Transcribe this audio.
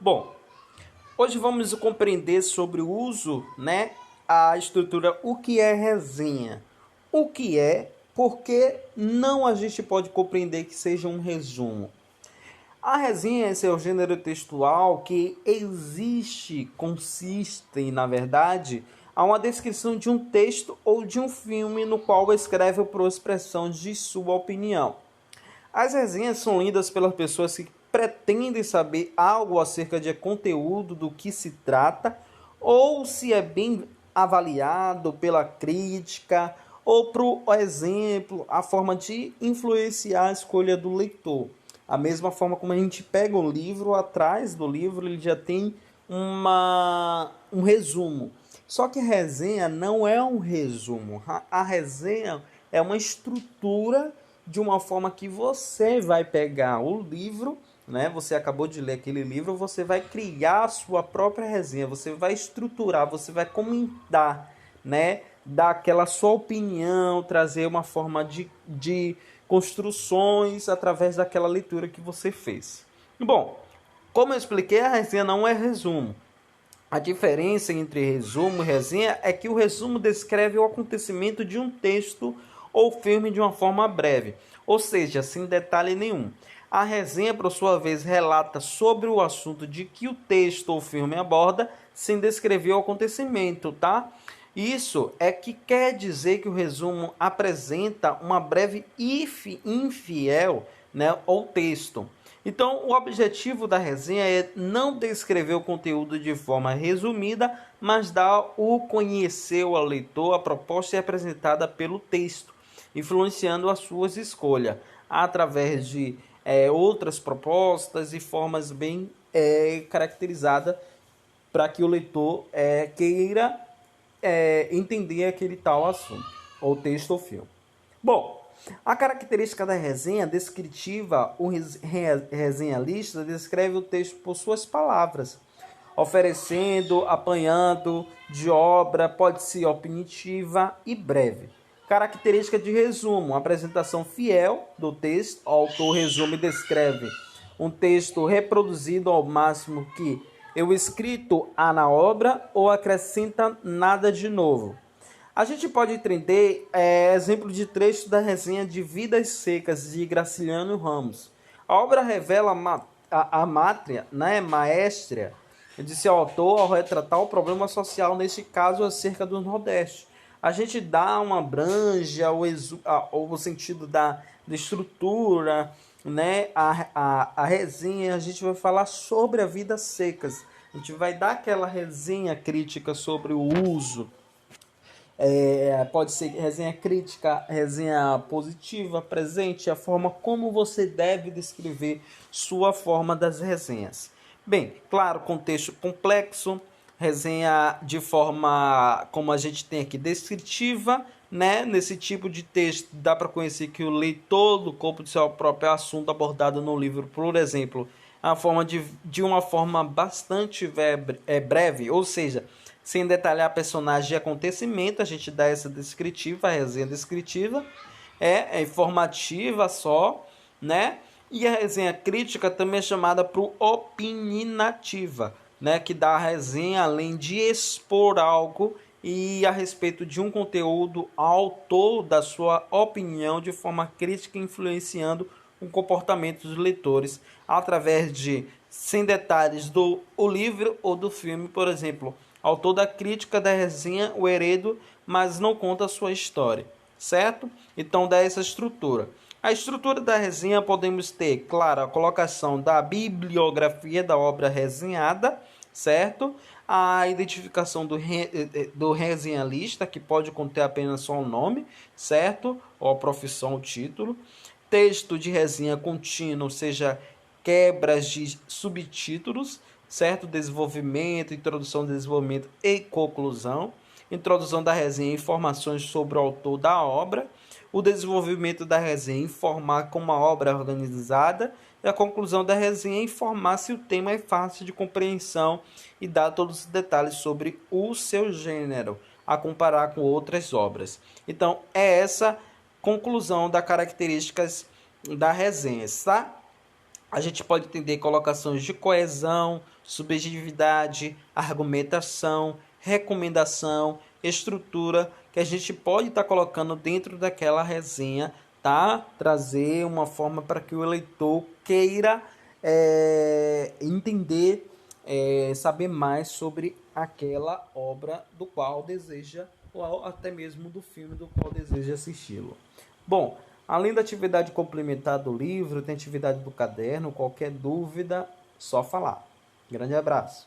Bom, hoje vamos compreender sobre o uso, a estrutura, o que é resenha, o que é, porque não a gente pode compreender que seja um resumo. A resenha é o gênero textual que consiste, na verdade, a uma descrição de um texto ou de um filme no qual escreve por expressão de sua opinião. As resenhas são lidas pelas pessoas que pretendem saber algo acerca de conteúdo do que se trata, ou se é bem avaliado pela crítica, ou, por exemplo, a forma de influenciar a escolha do leitor. A mesma forma como a gente pega um livro, atrás do livro ele já tem um resumo. Só que a resenha não é um resumo. A resenha é uma estrutura de uma forma que você vai pegar o livro, Você acabou de ler aquele livro, você vai criar a sua própria resenha, você vai estruturar, você vai comentar, Dar aquela sua opinião, trazer uma forma de construções através daquela leitura que você fez. Bom, como eu expliquei, a resenha não é resumo. A diferença entre resumo e resenha é que o resumo descreve o acontecimento de um texto ou filme de uma forma breve, ou seja, sem detalhe nenhum. A resenha, por sua vez, relata sobre o assunto de que o texto ou filme aborda, sem descrever o acontecimento, tá? Isso é que quer dizer que o resumo apresenta uma breve e infiel, ao texto. Então, o objetivo da resenha é não descrever o conteúdo de forma resumida, mas dar o conhecer ao leitor a proposta apresentada pelo texto, influenciando as suas escolhas através de outras propostas e formas bem caracterizadas para que o leitor queira entender aquele tal assunto, ou texto ou filme. Bom, a característica da resenha descritiva, o resenhalista descreve o texto por suas palavras, oferecendo, apanhando de obra, pode ser opinativa e breve. Característica de resumo, apresentação fiel do texto, o autor resume e descreve um texto reproduzido ao máximo que o escrito há na obra ou acrescenta nada de novo. A gente pode entender exemplo de trecho da resenha de Vidas Secas de Graciliano Ramos. A obra revela a mátria, maestria de seu autor ao retratar o problema social, neste caso acerca do Nordeste. A gente dá uma abranja o sentido da estrutura, a resenha, a gente vai falar sobre a Vidas Secas. A gente vai dar aquela resenha crítica sobre o uso. Pode ser resenha crítica, resenha positiva, presente, a forma como você deve descrever sua forma das resenhas. Bem, claro, contexto complexo, resenha de forma, como a gente tem aqui, descritiva, Nesse tipo de texto dá para conhecer que o leitor do corpo de seu próprio assunto abordado no livro, por exemplo, a forma de uma forma bastante breve, ou seja, sem detalhar personagem e acontecimento, a gente dá essa descritiva, a resenha descritiva, é informativa só, E a resenha crítica também é chamada por opinativa, que dá a resenha além de expor algo e a respeito de um conteúdo, autor da sua opinião de forma crítica, influenciando o comportamento dos leitores através de, sem detalhes, do o livro ou do filme, por exemplo. Autor da crítica da resenha, o heredo, mas não conta a sua história, certo? Então dá essa estrutura. A estrutura da resenha podemos ter, claro, a colocação da bibliografia da obra resenhada, certo? A identificação do resenhalista, que pode conter apenas só o nome, certo? Ou a profissão, o título. Texto de resenha contínuo, ou seja, quebras de subtítulos, certo? Desenvolvimento, introdução, desenvolvimento e conclusão. Introdução da resenha, informações sobre o autor da obra. O desenvolvimento da resenha, informar como a obra é organizada. E a conclusão da resenha, informar se o tema é fácil de compreensão e dar todos os detalhes sobre o seu gênero, a comparar com outras obras. Então, é essa conclusão das características da resenha, tá? A gente pode entender colocações de coesão, subjetividade, argumentação, recomendação, estrutura que a gente pode estar colocando dentro daquela resenha, tá? Trazer uma forma para que o leitor queira entender, saber mais sobre aquela obra do qual deseja, ou até mesmo do filme do qual deseja assisti-lo. Bom, além da atividade complementar do livro, tem atividade do caderno. Qualquer dúvida, só falar. Grande abraço.